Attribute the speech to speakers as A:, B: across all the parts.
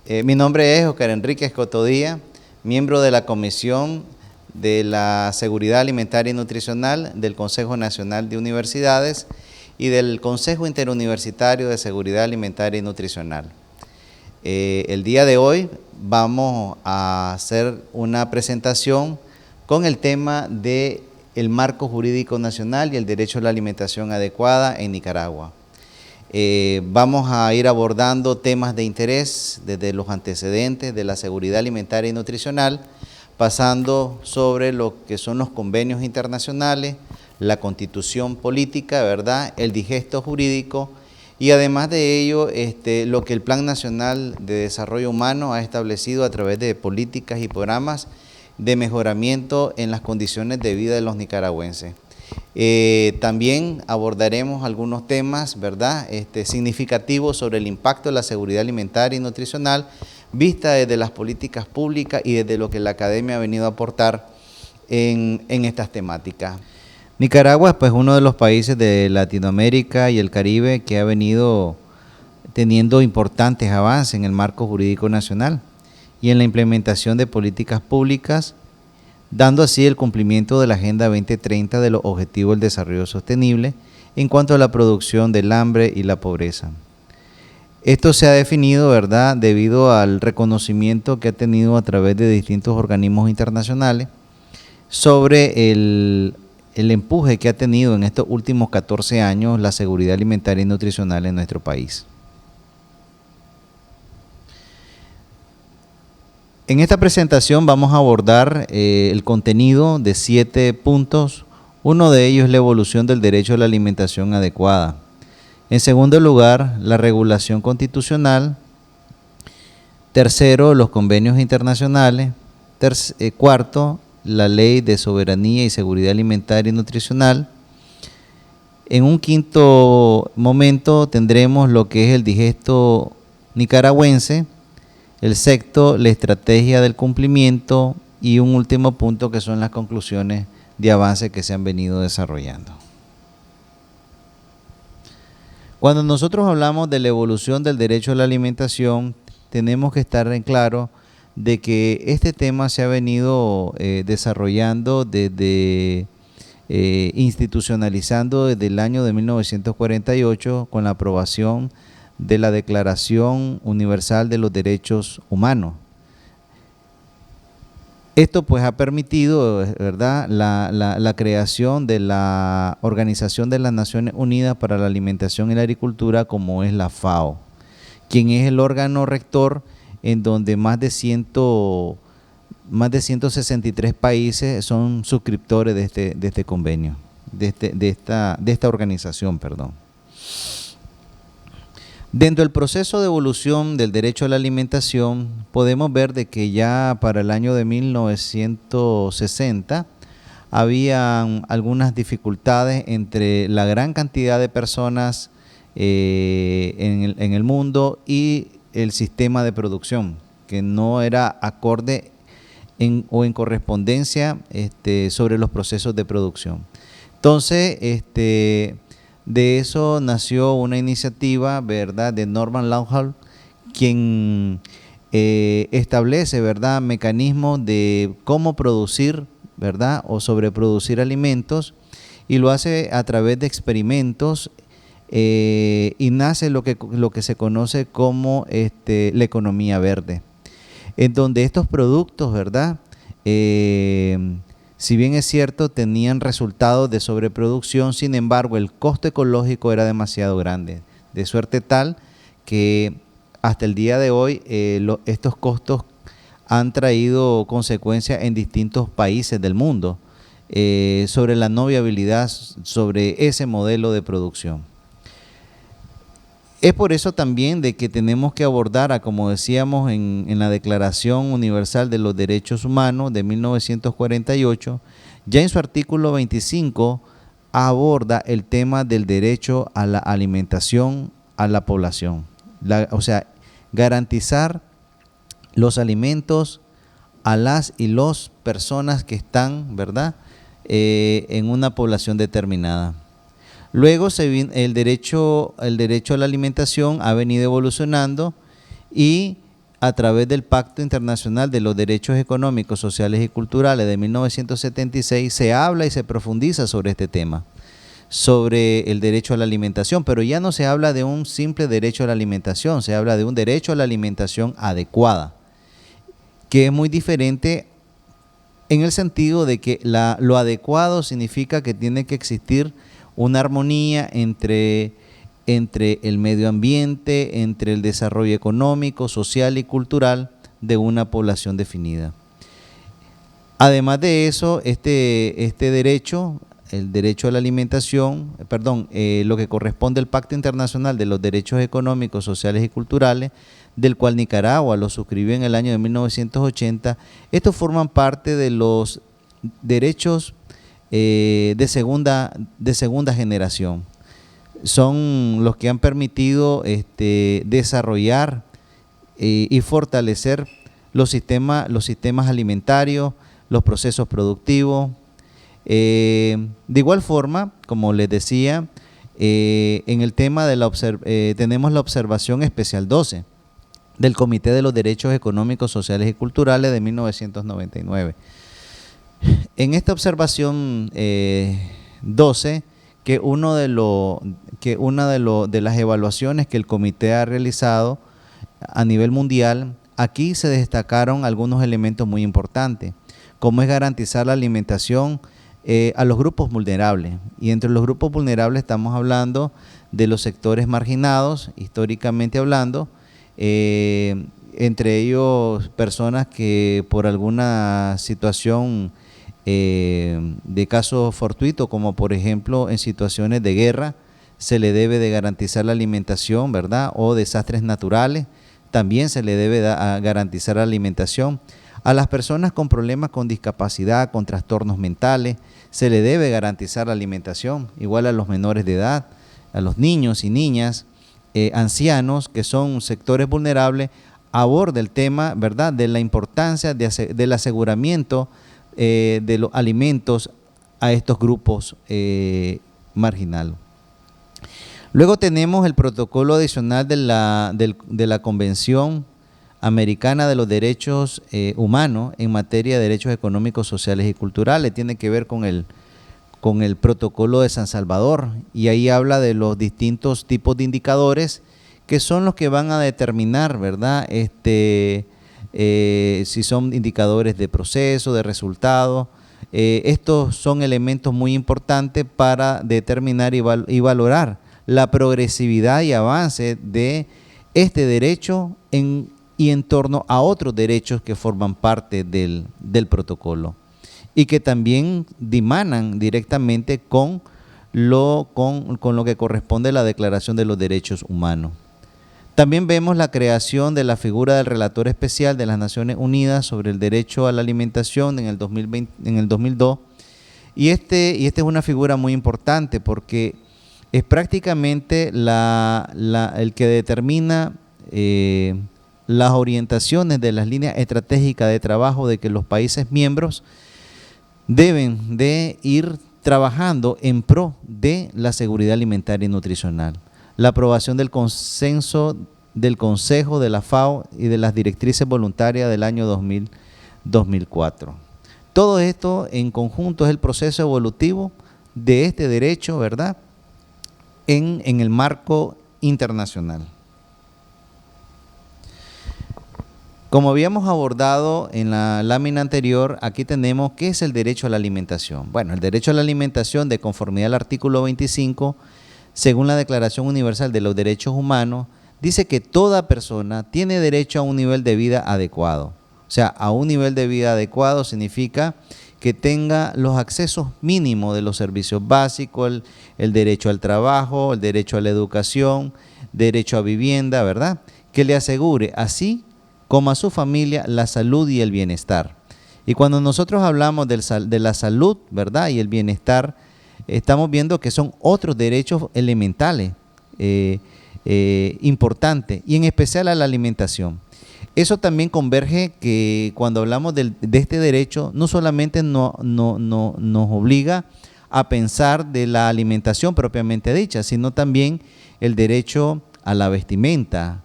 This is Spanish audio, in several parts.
A: Mi nombre es Oscar Enrique Escotodía, miembro de la Comisión de la Seguridad Alimentaria y Nutricional del Consejo Nacional de Universidades y del Consejo Interuniversitario de Seguridad Alimentaria y Nutricional. El día de hoy vamos a hacer una presentación con el tema del marco jurídico nacional y el derecho a la alimentación adecuada en Nicaragua. Vamos a ir abordando temas de interés desde los antecedentes de la seguridad alimentaria y nutricional, pasando sobre lo que son los convenios internacionales, la constitución política, ¿verdad?, el digesto jurídico y además de ello lo que el Plan Nacional de Desarrollo Humano ha establecido a través de políticas y programas de mejoramiento en las condiciones de vida de los nicaragüenses. También abordaremos algunos temas, ¿verdad?, significativos sobre el impacto de la seguridad alimentaria y nutricional vista desde las políticas públicas y desde lo que la academia ha venido a aportar en estas temáticas. Nicaragua es pues uno de los países de Latinoamérica y el Caribe que ha venido teniendo importantes avances en el marco jurídico nacional y en la implementación de políticas públicas, dando así el cumplimiento de la Agenda 2030 de los Objetivos del Desarrollo Sostenible en cuanto a la producción del hambre y la pobreza. Esto se ha definido, ¿verdad?, debido al reconocimiento que ha tenido a través de distintos organismos internacionales sobre el empuje que ha tenido en estos últimos 14 años la seguridad alimentaria y nutricional en nuestro país. En esta presentación vamos a abordar el contenido de 7 puntos. Uno de ellos es la evolución del derecho a la alimentación adecuada. En segundo lugar, la regulación constitucional. Tercero, los convenios internacionales. Cuarto, la ley de soberanía y seguridad alimentaria y nutricional. En un quinto momento tendremos lo que es el digesto nicaragüense. El sexto, la estrategia del cumplimiento y un último punto que son las conclusiones de avance que se han venido desarrollando. Cuando nosotros hablamos de la evolución del derecho a la alimentación, tenemos que estar en claro de que este tema se ha venido desarrollando institucionalizando desde el año de 1948 con la aprobación de la Declaración Universal de los Derechos Humanos. Esto pues ha permitido, ¿verdad?, la creación de la Organización de las Naciones Unidas para la Alimentación y la Agricultura, como es la FAO, quien es el órgano rector en donde más de 163 países son suscriptores de este convenio, de esta organización, perdón. Dentro del proceso de evolución del derecho a la alimentación, podemos ver de que ya para el año de 1960 había algunas dificultades entre la gran cantidad de personas en el mundo y el sistema de producción, que no era acorde o en correspondencia sobre los procesos de producción. Entonces, de eso nació una iniciativa, ¿verdad?, de Norman Laurel, quien establece, ¿verdad?, mecanismos de cómo producir, ¿verdad?, o sobreproducir alimentos, y lo hace a través de experimentos y nace lo que se conoce como la economía verde, en donde estos productos, ¿verdad?, si bien es cierto, tenían resultados de sobreproducción, sin embargo, el costo ecológico era demasiado grande, de suerte tal que hasta el día de hoy estos costos han traído consecuencias en distintos países del mundo sobre la no viabilidad sobre ese modelo de producción. Es por eso también de que tenemos que abordar, como decíamos en la Declaración Universal de los Derechos Humanos de 1948, ya en su artículo 25 aborda el tema del derecho a la alimentación a la población. O sea, garantizar los alimentos a las y los personas que están, ¿verdad?, en una población determinada. Luego el derecho a la alimentación ha venido evolucionando y a través del Pacto Internacional de los Derechos Económicos, Sociales y Culturales de 1976, se habla y se profundiza sobre este tema, sobre el derecho a la alimentación, pero ya no se habla de un simple derecho a la alimentación, se habla de un derecho a la alimentación adecuada, que es muy diferente en el sentido de que lo adecuado significa que tiene que existir una armonía entre el medio ambiente, entre el desarrollo económico, social y cultural de una población definida. Además de eso, este derecho, el derecho a la alimentación, lo que corresponde al Pacto Internacional de los Derechos Económicos, Sociales y Culturales, del cual Nicaragua lo suscribió en el año de 1980, estos forman parte de los derechos de segunda generación. Son los que han permitido desarrollar y fortalecer los sistemas alimentarios, los procesos productivos. De igual forma, como les decía, en el tema de tenemos la observación especial 12 del Comité de los Derechos Económicos, Sociales y Culturales de 1999. En esta observación 12, que una de las evaluaciones que el comité ha realizado a nivel mundial, aquí se destacaron algunos elementos muy importantes, como es garantizar la alimentación a los grupos vulnerables. Y entre los grupos vulnerables estamos hablando de los sectores marginados, históricamente hablando, entre ellos personas que por alguna situación de caso fortuito, como por ejemplo en situaciones de guerra, se le debe de garantizar la alimentación, ¿verdad? O desastres naturales, también se le debe garantizar la alimentación. A las personas con problemas con discapacidad, con trastornos mentales, se le debe garantizar la alimentación, igual a los menores de edad, a los niños y niñas, ancianos, que son sectores vulnerables. Aborda el tema, ¿verdad?, de la importancia del aseguramiento de los alimentos a estos grupos marginales. Luego tenemos el protocolo adicional de la Convención Americana de los Derechos Humanos en materia de derechos económicos, sociales y culturales. Tiene que ver con el protocolo de San Salvador, y ahí habla de los distintos tipos de indicadores que son los que van a determinar, ¿verdad?, si son indicadores de proceso, de resultado. Estos son elementos muy importantes para determinar y valorar la progresividad y avance de este derecho y en torno a otros derechos que forman parte del protocolo y que también dimanan directamente con lo que corresponde a la Declaración de los Derechos Humanos. También vemos la creación de la figura del Relator Especial de las Naciones Unidas sobre el derecho a la alimentación en el 2002, y esta es una figura muy importante porque es prácticamente el que determina las orientaciones de las líneas estratégicas de trabajo de que los países miembros deben de ir trabajando en pro de la seguridad alimentaria y nutricional. La aprobación del consenso del Consejo de la FAO y de las directrices voluntarias del año 2004. Todo esto en conjunto es el proceso evolutivo de este derecho, ¿verdad?, en el marco internacional. Como habíamos abordado en la lámina anterior, aquí tenemos qué es el derecho a la alimentación. Bueno, el derecho a la alimentación, de conformidad al artículo 25, según la Declaración Universal de los Derechos Humanos, dice que toda persona tiene derecho a un nivel de vida adecuado. O sea, a un nivel de vida adecuado significa que tenga los accesos mínimos de los servicios básicos, el derecho al trabajo, el derecho a la educación, derecho a vivienda, ¿verdad?, que le asegure así como a su familia la salud y el bienestar. Y cuando nosotros hablamos de la salud, ¿verdad?, y el bienestar, estamos viendo que son otros derechos elementales importantes, y en especial a la alimentación. Eso también converge que cuando hablamos de este derecho, no solamente nos obliga a pensar de la alimentación propiamente dicha, sino también el derecho a la vestimenta,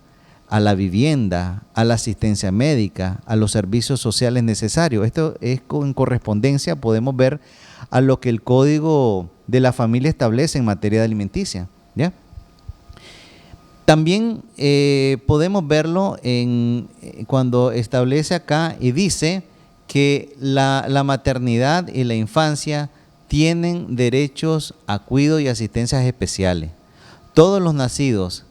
A: a la vivienda, a la asistencia médica, a los servicios sociales necesarios. Esto es en correspondencia, podemos ver, a lo que el Código de la Familia establece en materia de alimenticia, ¿ya? También podemos verlo cuando establece acá y dice que la maternidad y la infancia tienen derechos a cuidado y asistencias especiales. Todos los nacidos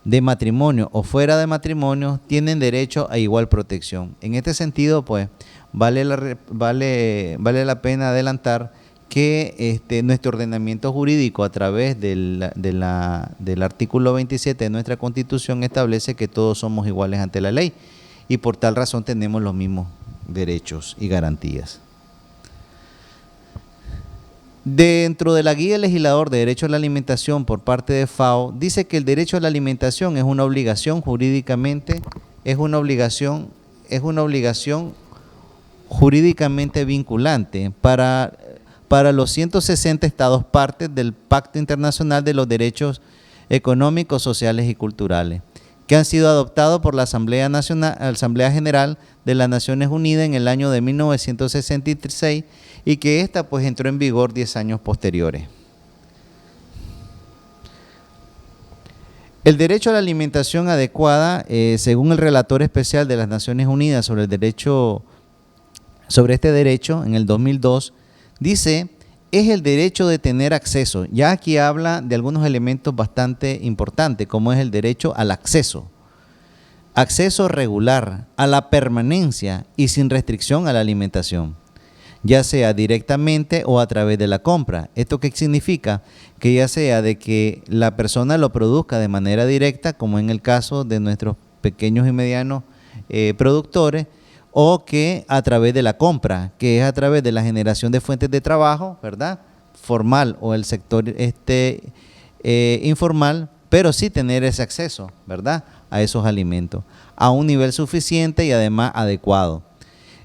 A: de matrimonio o fuera de matrimonio tienen derecho a igual protección. En este sentido, pues, vale la pena adelantar que nuestro ordenamiento jurídico a través del artículo 27 de nuestra Constitución establece que todos somos iguales ante la ley y por tal razón tenemos los mismos derechos y garantías. Dentro de la Guía del Legislador de Derecho a la Alimentación por parte de FAO, dice que el derecho a la alimentación es una obligación jurídicamente, jurídicamente vinculante para los 160 estados partes del Pacto Internacional de los Derechos Económicos, Sociales y Culturales, que han sido adoptados por la Asamblea General de las Naciones Unidas en el año de 1966 y que ésta pues entró en vigor 10 años posteriores. El derecho a la alimentación adecuada, según el relator especial de las Naciones Unidas sobre este derecho en el 2002, dice, es el derecho de tener acceso. Ya aquí habla de algunos elementos bastante importantes, como es el derecho al acceso regular, a la permanencia y sin restricción a la alimentación, ya sea directamente o a través de la compra. ¿Esto qué significa? Que ya sea de que la persona lo produzca de manera directa, como en el caso de nuestros pequeños y medianos productores, o que a través de la compra, que es a través de la generación de fuentes de trabajo, ¿verdad?, formal o el sector informal, pero sí tener ese acceso, ¿verdad?, a esos alimentos, a un nivel suficiente y además adecuado.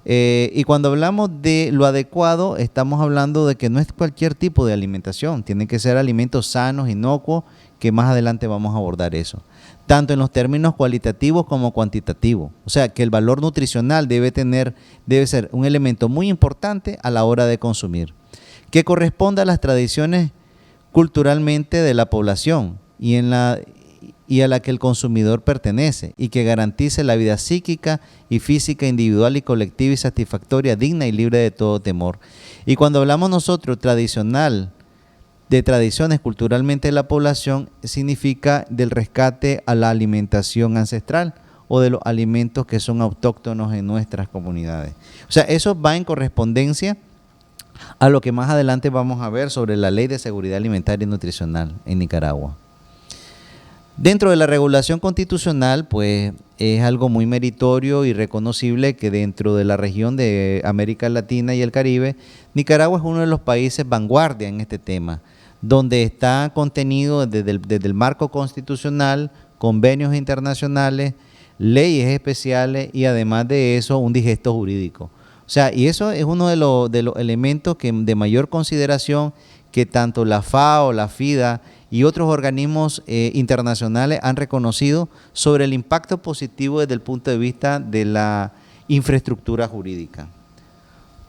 A: Y cuando hablamos de lo adecuado, estamos hablando de que no es cualquier tipo de alimentación, tienen que ser alimentos sanos, inocuos, que más adelante vamos a abordar eso, tanto en los términos cualitativos como cuantitativos. O sea, que el valor nutricional debe ser un elemento muy importante a la hora de consumir, que corresponda a las tradiciones culturalmente de la población y a la que el consumidor pertenece, y que garantice la vida psíquica y física individual y colectiva y satisfactoria, digna y libre de todo temor. Y cuando hablamos nosotros de tradiciones culturalmente de la población, significa del rescate a la alimentación ancestral o de los alimentos que son autóctonos en nuestras comunidades. O sea, eso va en correspondencia a lo que más adelante vamos a ver sobre la Ley de Seguridad Alimentaria y Nutricional en Nicaragua. Dentro de la regulación constitucional, pues es algo muy meritorio y reconocible que dentro de la región de América Latina y el Caribe, Nicaragua es uno de los países vanguardia en este tema, donde está contenido desde el marco constitucional, convenios internacionales, leyes especiales y además de eso un digesto jurídico. O sea, y eso es uno de los elementos de mayor consideración que tanto la FAO, la FIDA y otros organismos internacionales han reconocido sobre el impacto positivo desde el punto de vista de la infraestructura jurídica.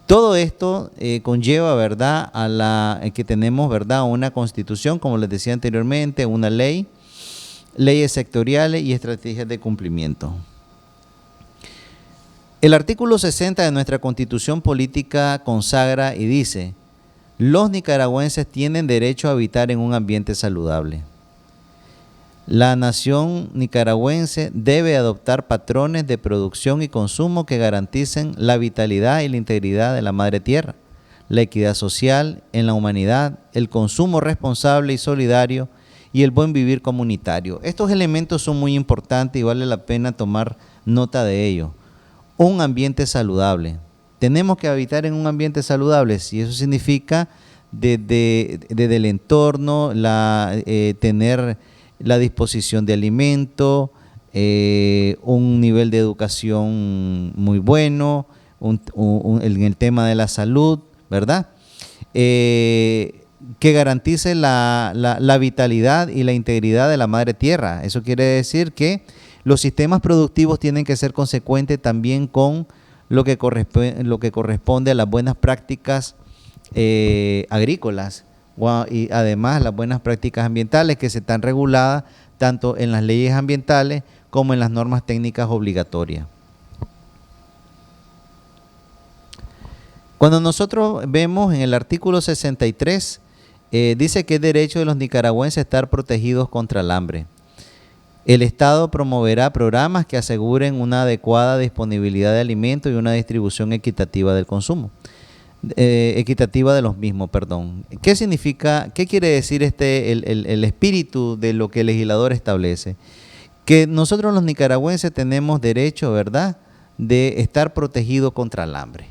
A: Todo esto conlleva, ¿verdad?, que tenemos, ¿verdad?, una constitución, como les decía anteriormente, una ley, leyes sectoriales y estrategias de cumplimiento. El artículo 60 de nuestra Constitución Política consagra y dice: los nicaragüenses tienen derecho a habitar en un ambiente saludable. La nación nicaragüense debe adoptar patrones de producción y consumo que garanticen la vitalidad y la integridad de la madre tierra, la equidad social en la humanidad, el consumo responsable y solidario y el buen vivir comunitario. Estos elementos son muy importantes y vale la pena tomar nota de ellos. Un ambiente saludable. Tenemos que habitar en un ambiente saludable, si eso significa desde el entorno, tener la disposición de alimento, un nivel de educación muy bueno, en el tema de la salud, ¿verdad? Que garantice la vitalidad y la integridad de la madre tierra. Eso quiere decir que Los sistemas productivos tienen que ser consecuentes también con lo que corresponde a las buenas prácticas agrícolas y además las buenas prácticas ambientales que se están reguladas tanto en las leyes ambientales como en las normas técnicas obligatorias. Cuando nosotros vemos en el artículo 63, dice que es derecho de los nicaragüenses estar protegidos contra el hambre. El Estado promoverá programas que aseguren una adecuada disponibilidad de alimentos y una distribución equitativa del consumo. Equitativa de los mismos, perdón. ¿Qué significa, qué quiere decir el espíritu de lo que el legislador establece? Que nosotros los nicaragüenses tenemos derecho, ¿verdad?, de estar protegidos contra el hambre,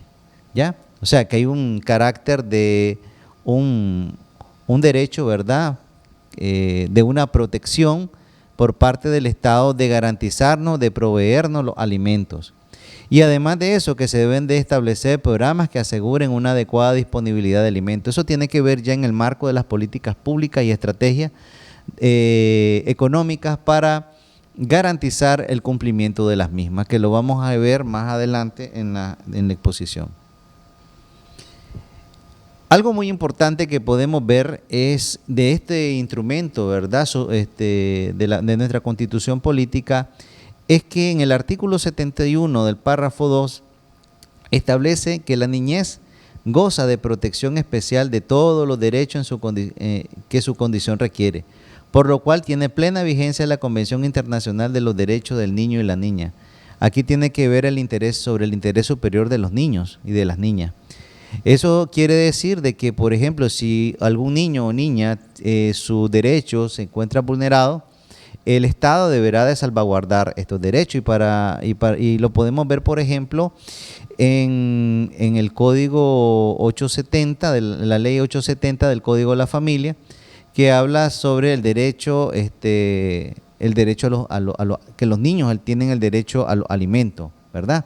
A: ¿ya? O sea, que hay un carácter de un derecho, ¿verdad?, de una protección por parte del Estado de garantizarnos, de proveernos los alimentos. Y además de eso, que se deben de establecer programas que aseguren una adecuada disponibilidad de alimentos. Eso tiene que ver ya en el marco de las políticas públicas y estrategias económicas para garantizar el cumplimiento de las mismas, que lo vamos a ver más adelante en la exposición. Algo muy importante que podemos ver es de este instrumento, ¿verdad?, de nuestra Constitución política, es que en el artículo 71 del párrafo 2 establece que la niñez goza de protección especial de todos los derechos que su condición requiere, por lo cual tiene plena vigencia la Convención Internacional de los Derechos del Niño y la Niña. Aquí tiene que ver el interés superior de los niños y de las niñas. Eso quiere decir de que, por ejemplo, si algún niño o niña su derecho se encuentra vulnerado, el Estado deberá de salvaguardar estos derechos y lo podemos ver, por ejemplo, en el Código 870, la Ley 870 del Código de la Familia, que habla sobre el derecho, que los niños tienen el derecho a los alimentos, ¿verdad?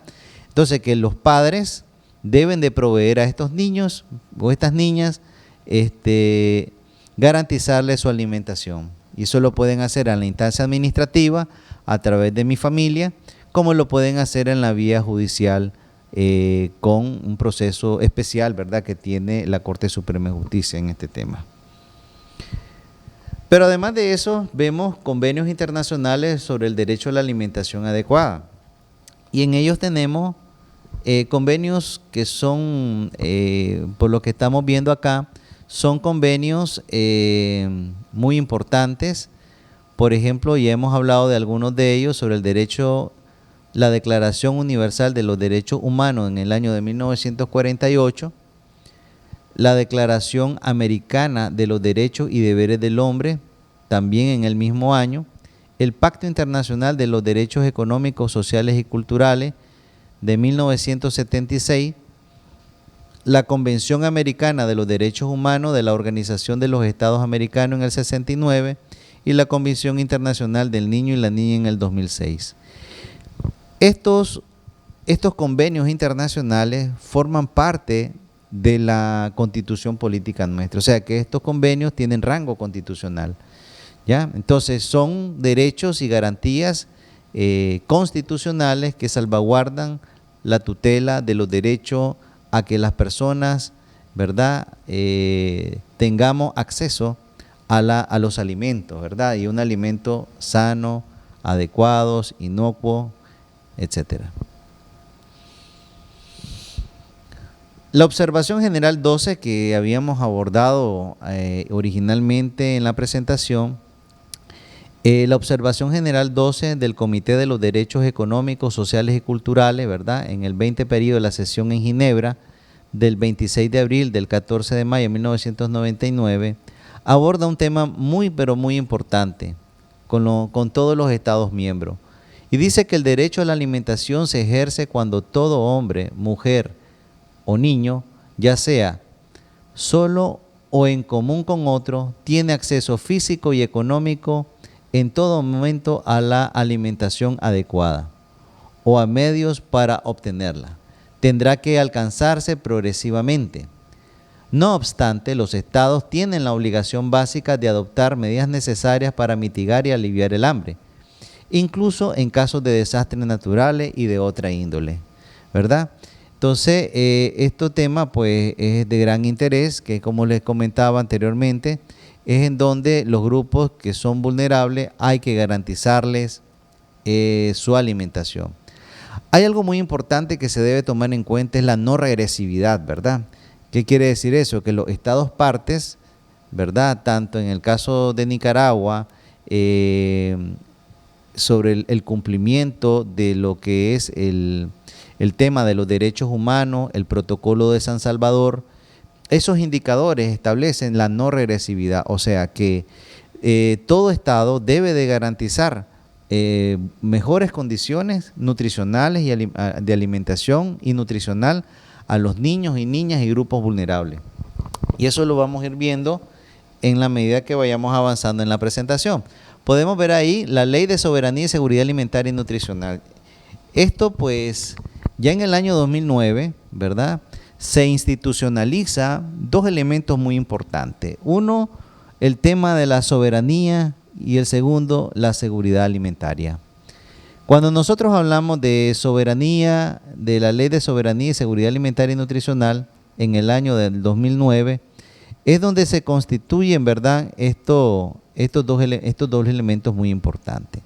A: Entonces, que los padres deben de proveer a estos niños o estas niñas, garantizarles su alimentación. Y eso lo pueden hacer en la instancia administrativa a través de Mi Familia, como lo pueden hacer en la vía judicial con un proceso especial, ¿verdad?, que tiene la Corte Suprema de Justicia en este tema. Pero además de eso, vemos convenios internacionales sobre el derecho a la alimentación adecuada. Y en ellos tenemos convenios que son, por lo que estamos viendo acá, son convenios muy importantes. Por ejemplo, ya hemos hablado de algunos de ellos sobre el derecho, la Declaración Universal de los Derechos Humanos en el año de 1948, la Declaración Americana de los Derechos y Deberes del Hombre, también en el mismo año, el Pacto Internacional de los Derechos Económicos, Sociales y Culturales de 1976, la Convención Americana de los Derechos Humanos de la Organización de los Estados Americanos en el 69 y la Convención Internacional del Niño y la Niña en el 2006. Estos convenios internacionales forman parte de la Constitución política nuestra, o sea que estos convenios tienen rango constitucional, ¿ya? Entonces son derechos y garantías constitucionales que salvaguardan la tutela de los derechos a que las personas, ¿verdad?, tengamos acceso a los alimentos, ¿verdad?, y un alimento sano, adecuados, inocuo, etcétera. La observación general 12 que habíamos abordado originalmente en la presentación, la observación general 12 del Comité de los Derechos Económicos, Sociales y Culturales, ¿verdad?, en el 20 periodo de la sesión en Ginebra del 26 de abril del 14 de mayo de 1999, aborda un tema muy pero muy importante con todos los Estados miembros. Y dice que el derecho a la alimentación se ejerce cuando todo hombre, mujer o niño, ya sea solo o en común con otro, tiene acceso físico y económico en todo momento a la alimentación adecuada o a medios para obtenerla. Tendrá que alcanzarse progresivamente. No obstante, los estados tienen la obligación básica de adoptar medidas necesarias para mitigar y aliviar el hambre. incluso en casos de desastres naturales y de otra índole, ¿verdad? Entonces, este tema pues es de gran interés, que como les comentaba anteriormente, es en donde los grupos que son vulnerables hay que garantizarles su alimentación. Hay algo muy importante que se debe tomar en cuenta, es la no regresividad, ¿verdad? ¿Qué quiere decir eso? Que los estados partes, ¿verdad? Tanto en el caso de Nicaragua, sobre el cumplimiento de lo que es el tema de los derechos humanos, el protocolo de San Salvador, esos indicadores establecen la no regresividad, o sea que todo estado debe de garantizar mejores condiciones nutricionales y de alimentación y nutricional a los niños y niñas y grupos vulnerables. Y eso lo vamos a ir viendo en la medida que vayamos avanzando en la presentación. Podemos ver ahí la Ley de Soberanía y Seguridad Alimentaria y Nutricional. Esto pues ya en el año 2009, ¿verdad? Se institucionaliza dos elementos muy importantes. Uno, el tema de la soberanía y el segundo, la seguridad alimentaria. Cuando nosotros hablamos de soberanía, de la Ley de Soberanía y Seguridad Alimentaria y Nutricional en el año del 2009, es donde se constituyen, ¿verdad?, estos dos elementos muy importantes.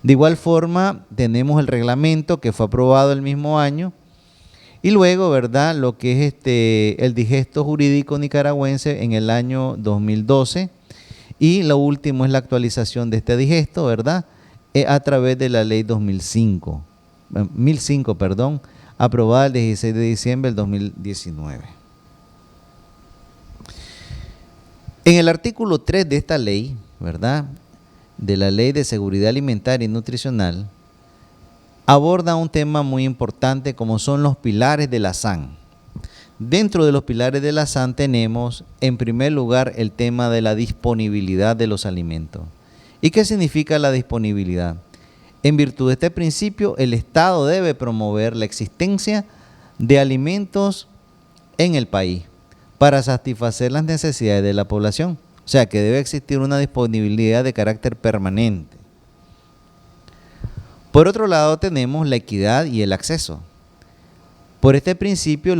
A: De igual forma, tenemos el reglamento que fue aprobado el mismo año y luego, ¿verdad?, lo que es el digesto jurídico nicaragüense en el año 2012 y lo último es la actualización de este digesto, ¿verdad?, a través de la ley 1005, aprobada el 16 de diciembre del 2019. En el artículo 3 de esta ley, ¿verdad?, de la Ley de Seguridad Alimentaria y Nutricional, aborda un tema muy importante como son los pilares de la SAN. Dentro de los pilares de la SAN tenemos, en primer lugar, el tema de la disponibilidad de los alimentos. ¿Y qué significa la disponibilidad? En virtud de este principio, el Estado debe promover la existencia de alimentos en el país para satisfacer las necesidades de la población. O sea, que debe existir una disponibilidad de carácter permanente. Por otro lado, tenemos la equidad y el acceso. Por este principio,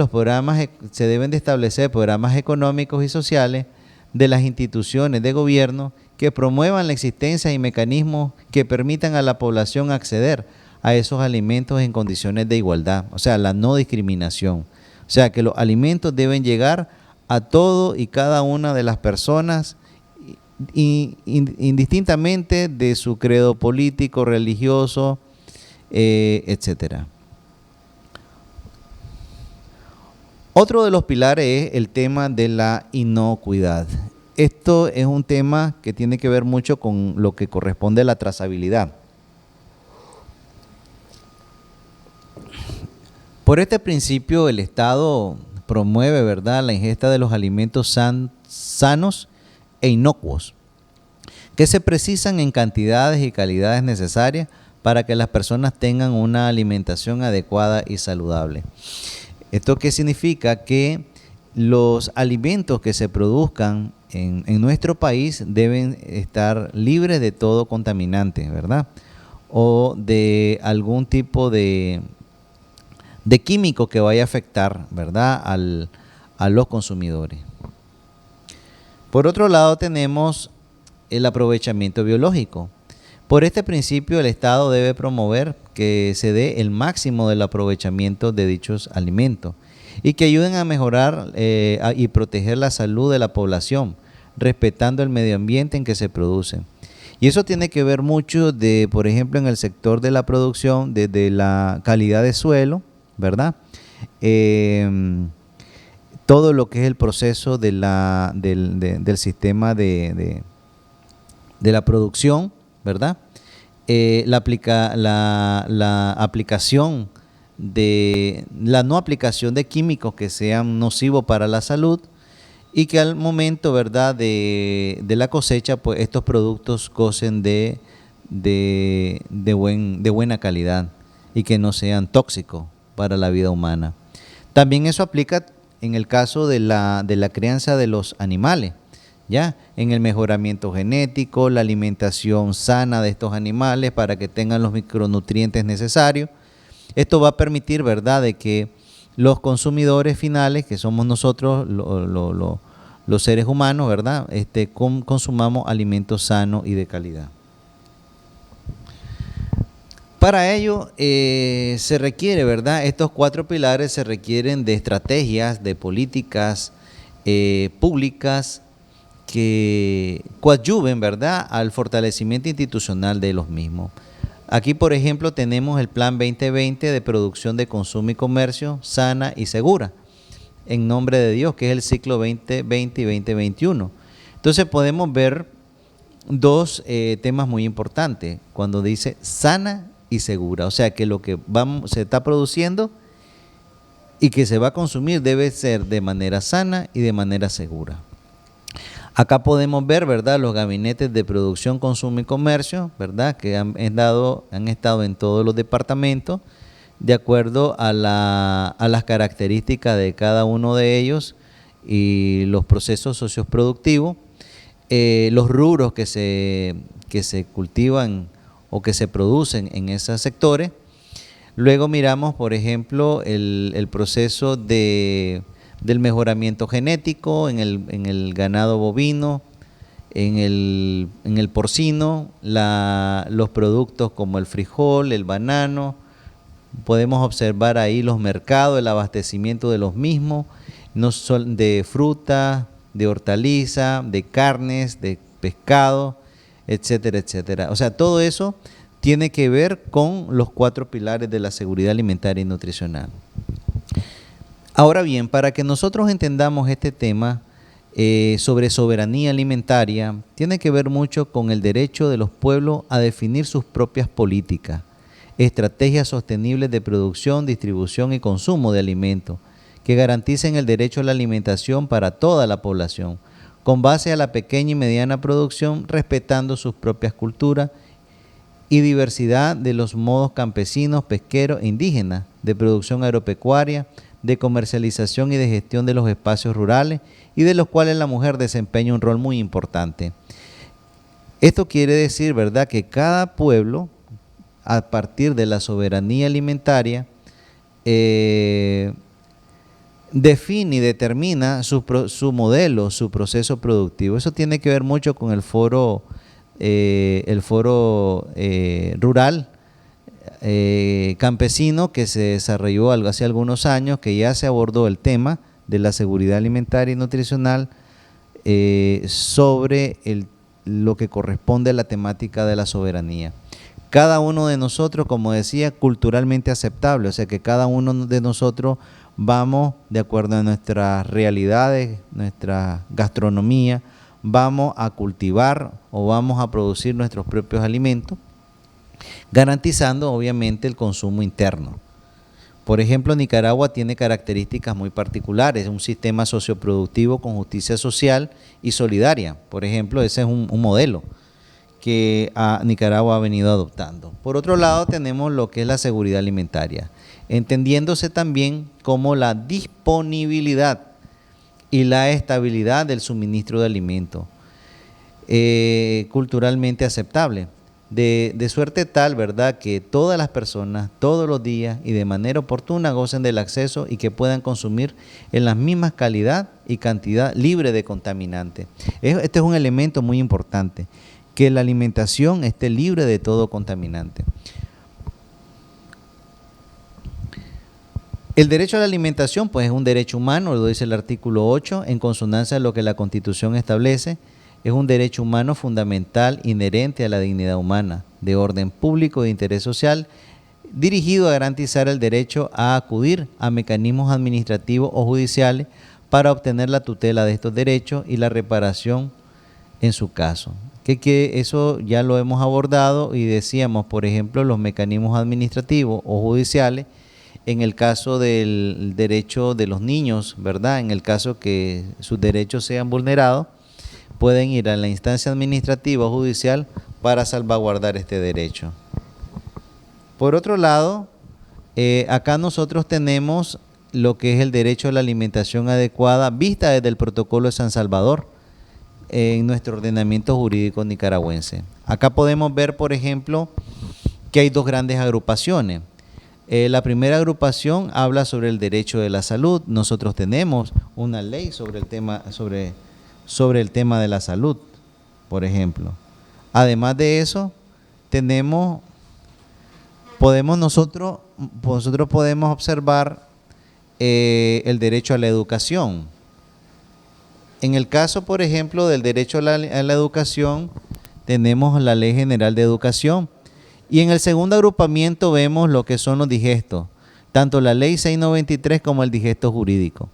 A: se deben de establecer programas económicos y sociales de las instituciones de gobierno que promuevan la existencia y mecanismos que permitan a la población acceder a esos alimentos en condiciones de igualdad, o sea, la no discriminación. O sea, que los alimentos deben llegar a todo y cada una de las personas, indistintamente de su credo político, religioso, etcétera. Otro de los pilares es el tema de la inocuidad. Esto es un tema que tiene que ver mucho con lo que corresponde a la trazabilidad. Por este principio, el Estado promueve, ¿verdad?, la ingesta de los alimentos sanos e inocuos, que se precisan en cantidades y calidades necesarias para que las personas tengan una alimentación adecuada y saludable. ¿Esto qué significa? Que los alimentos que se produzcan en nuestro país deben estar libres de todo contaminante, ¿verdad?, o de algún tipo de químico que vaya a afectar, ¿verdad?, a los consumidores. Por otro lado, tenemos el aprovechamiento biológico. Por este principio, el Estado debe promover que se dé el máximo del aprovechamiento de dichos alimentos y que ayuden a mejorar y proteger la salud de la población, respetando el medio ambiente en que se producen. Y eso tiene que ver mucho por ejemplo, en el sector de la producción, desde la calidad de suelo, ¿verdad? Todo lo que es el proceso del sistema de la producción, ¿verdad? La aplicación la no aplicación de químicos que sean nocivos para la salud y que al momento, ¿verdad?, de la cosecha, pues estos productos gocen de buena calidad y que no sean tóxicos para la vida humana. También eso aplica en el caso de la crianza de los animales, ¿ya? En el mejoramiento genético, la alimentación sana de estos animales para que tengan los micronutrientes necesarios. Esto va a permitir, ¿verdad?, de que los consumidores finales, que somos nosotros los seres humanos, ¿verdad?, consumamos alimentos sanos y de calidad. Para ello se requiere, ¿verdad?, estos 4 pilares se requieren de estrategias, de políticas públicas que coadyuven, ¿verdad?, al fortalecimiento institucional de los mismos. Aquí, por ejemplo, tenemos el Plan 2020 de producción de consumo y comercio sana y segura, en nombre de Dios, que es el ciclo 2020 y 2021. Entonces podemos ver 2 temas muy importantes cuando dice sana y segura, o sea que lo que se está produciendo y que se va a consumir debe ser de manera sana y de manera segura. Acá podemos ver, ¿verdad?, los gabinetes de producción, consumo y comercio, ¿verdad?, que han estado en todos los departamentos de acuerdo a las características de cada uno de ellos y los procesos socioproductivos, los rubros que se cultivan o que se producen en esos sectores. Luego miramos, por ejemplo, el proceso del mejoramiento genético en el ganado bovino, en el porcino, los productos como el frijol, el banano. Podemos observar ahí los mercados, el abastecimiento de los mismos, no son de fruta, de hortaliza, de carnes, de pescado, etcétera, etcétera. O sea, todo eso tiene que ver con los 4 pilares de la seguridad alimentaria y nutricional. Ahora bien, para que nosotros entendamos este tema sobre soberanía alimentaria, tiene que ver mucho con el derecho de los pueblos a definir sus propias políticas, estrategias sostenibles de producción, distribución y consumo de alimentos que garanticen el derecho a la alimentación para toda la población, con base a la pequeña y mediana producción, respetando sus propias culturas y diversidad de los modos campesinos, pesqueros e indígenas, de producción agropecuaria, de comercialización y de gestión de los espacios rurales, y de los cuales la mujer desempeña un rol muy importante. Esto quiere decir, ¿verdad?, que cada pueblo, a partir de la soberanía alimentaria, define y determina su modelo, su proceso productivo. Eso tiene que ver mucho con el foro rural campesino que se desarrolló hace algunos años, que ya se abordó el tema de la seguridad alimentaria y nutricional sobre lo que corresponde a la temática de la soberanía. Cada uno de nosotros, como decía, culturalmente aceptable, o sea que cada uno de nosotros vamos de acuerdo a nuestras realidades, nuestra gastronomía, vamos a cultivar o vamos a producir nuestros propios alimentos, garantizando obviamente el consumo interno. Por ejemplo, Nicaragua tiene características muy particulares, un sistema socioproductivo con justicia social y solidaria. Por ejemplo, ese es un modelo que Nicaragua ha venido adoptando. Por otro lado, tenemos lo que es la seguridad alimentaria, entendiéndose también como la disponibilidad y la estabilidad del suministro de alimentos culturalmente aceptable, de suerte tal, ¿verdad?, que todas las personas, todos los días y de manera oportuna gocen del acceso y que puedan consumir en las mismas calidad y cantidad libre de contaminantes. Este es un elemento muy importante, que la alimentación esté libre de todo contaminante. El derecho a la alimentación, pues, es un derecho humano, lo dice el artículo 8, en consonancia a lo que la Constitución establece. Es un derecho humano fundamental inherente a la dignidad humana, de orden público e de interés social, dirigido a garantizar el derecho a acudir a mecanismos administrativos o judiciales para obtener la tutela de estos derechos y la reparación en su caso. Que eso ya lo hemos abordado y decíamos, por ejemplo, los mecanismos administrativos o judiciales en el caso del derecho de los niños, ¿verdad? En el caso que sus derechos sean vulnerados, pueden ir a la instancia administrativa o judicial para salvaguardar este derecho. Por otro lado, acá nosotros tenemos lo que es el derecho a la alimentación adecuada vista desde el Protocolo de San Salvador, en nuestro ordenamiento jurídico nicaragüense. Acá podemos ver, por ejemplo, que hay dos grandes agrupaciones. La primera agrupación habla sobre el derecho de la salud. Nosotros tenemos una ley sobre el tema, sobre el tema de la salud, por ejemplo. Además de eso, nosotros podemos observar el derecho a la educación. En el caso, por ejemplo, del derecho a la educación, tenemos la Ley General de Educación. Y en el segundo agrupamiento vemos lo que son los digestos, tanto la Ley 693 como el digesto jurídico.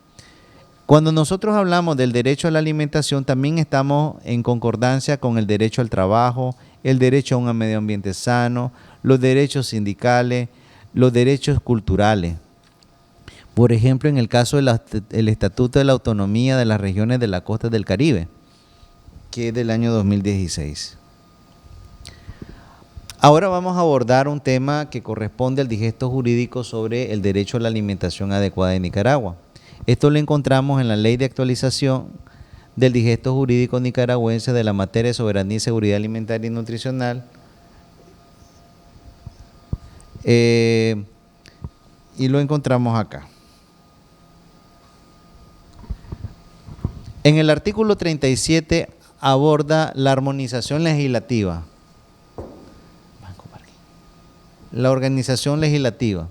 A: Cuando nosotros hablamos del derecho a la alimentación, también estamos en concordancia con el derecho al trabajo, el derecho a un medio ambiente sano, los derechos sindicales, los derechos culturales. Por ejemplo, en el caso del Estatuto de la Autonomía de las Regiones de la Costa del Caribe, que es del año 2016. Ahora vamos a abordar un tema que corresponde al digesto jurídico sobre el derecho a la alimentación adecuada en Nicaragua. Esto lo encontramos en la Ley de Actualización del Digesto Jurídico Nicaragüense de la materia de soberanía y seguridad alimentaria y nutricional. Y lo encontramos acá. En el artículo 37 aborda la armonización legislativa. La armonización legislativa.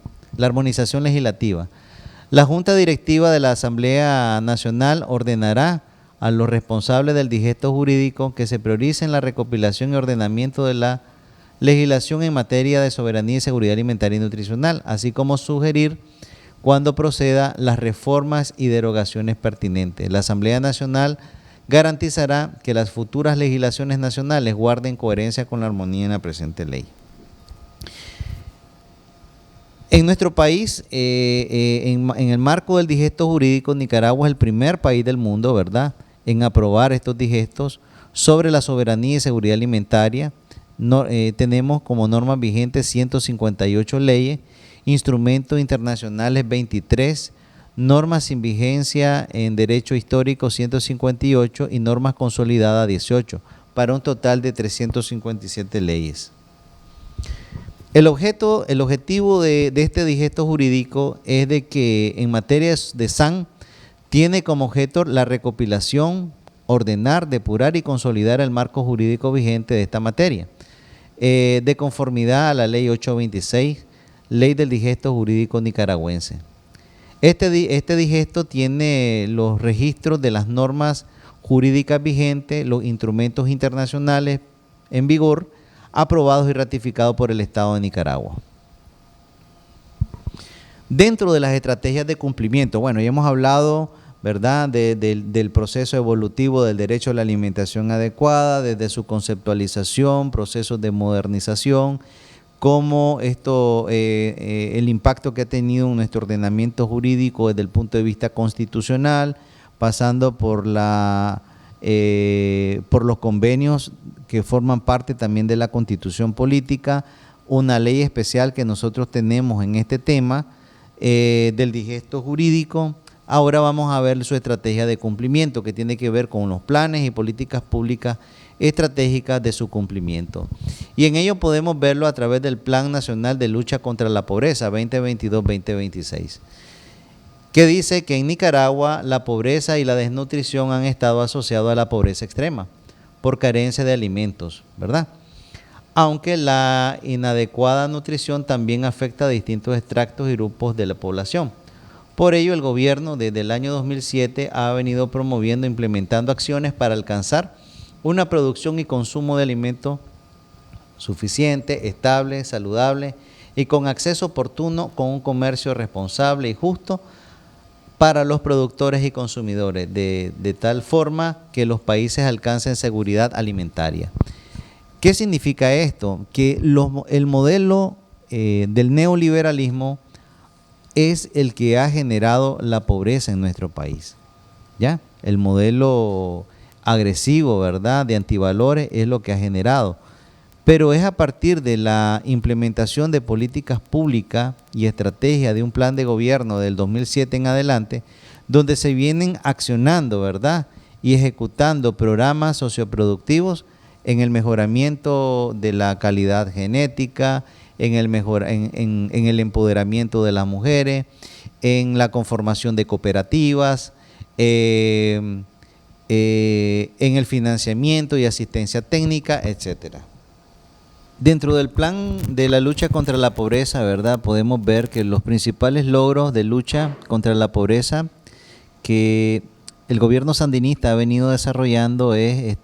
A: La Junta Directiva de la Asamblea Nacional ordenará a los responsables del digesto jurídico que se prioricen la recopilación y ordenamiento de la legislación en materia de soberanía y seguridad alimentaria y nutricional, así como sugerir cuando proceda las reformas y derogaciones pertinentes. La Asamblea Nacional garantizará que las futuras legislaciones nacionales guarden coherencia con la armonía en la presente ley. En nuestro país, en el marco del digesto jurídico, Nicaragua es el primer país del mundo, ¿verdad?, en aprobar estos digestos sobre la soberanía y seguridad alimentaria. Tenemos como normas vigentes 158 leyes, instrumentos internacionales 23, normas sin vigencia en derecho histórico 158 y normas consolidadas 18, para un total de 357 leyes. El objetivo de este digesto jurídico es de que en materia de SAN tiene como objeto la recopilación, ordenar, depurar y consolidar el marco jurídico vigente de esta materia, de conformidad a la Ley 826, Ley del Digesto Jurídico Nicaragüense. Este digesto tiene los registros de las normas jurídicas vigentes, los instrumentos internacionales en vigor, aprobados y ratificados por el Estado de Nicaragua. Dentro de las estrategias de cumplimiento, bueno, ya hemos hablado, ¿verdad?, del proceso evolutivo del derecho a la alimentación adecuada, desde su conceptualización, procesos de modernización, cómo el impacto que ha tenido en nuestro ordenamiento jurídico desde el punto de vista constitucional, pasando por los convenios que forman parte también de la Constitución Política, una ley especial que nosotros tenemos en este tema del digesto jurídico. Ahora vamos a ver su estrategia de cumplimiento, que tiene que ver con los planes y políticas públicas estratégicas de su cumplimiento. Y en ello podemos verlo a través del Plan Nacional de Lucha contra la Pobreza 2022-2026, que dice que en Nicaragua la pobreza y la desnutrición han estado asociados a la pobreza extrema por carencia de alimentos, ¿verdad? Aunque la inadecuada nutrición también afecta a distintos extractos y grupos de la población. Por ello, el gobierno desde el año 2007 ha venido promoviendo e implementando acciones para alcanzar una producción y consumo de alimentos suficiente, estable, saludable y con acceso oportuno, con un comercio responsable y justo para los productores y consumidores, de tal forma que los países alcancen seguridad alimentaria. ¿Qué significa esto? Que el modelo del neoliberalismo es el que ha generado la pobreza en nuestro país, ¿ya? El modelo agresivo, ¿verdad?, de antivalores es lo que ha generado. Pero es a partir de la implementación de políticas públicas y estrategia de un plan de gobierno del 2007 en adelante, donde se vienen accionando, ¿verdad?, y ejecutando programas socioproductivos en el mejoramiento de la calidad genética, en el empoderamiento de las mujeres, en la conformación de cooperativas, en el financiamiento y asistencia técnica, etcétera. Dentro del plan de la lucha contra la pobreza, ¿verdad? Podemos ver que los principales logros de lucha contra la pobreza que el gobierno sandinista ha venido desarrollando es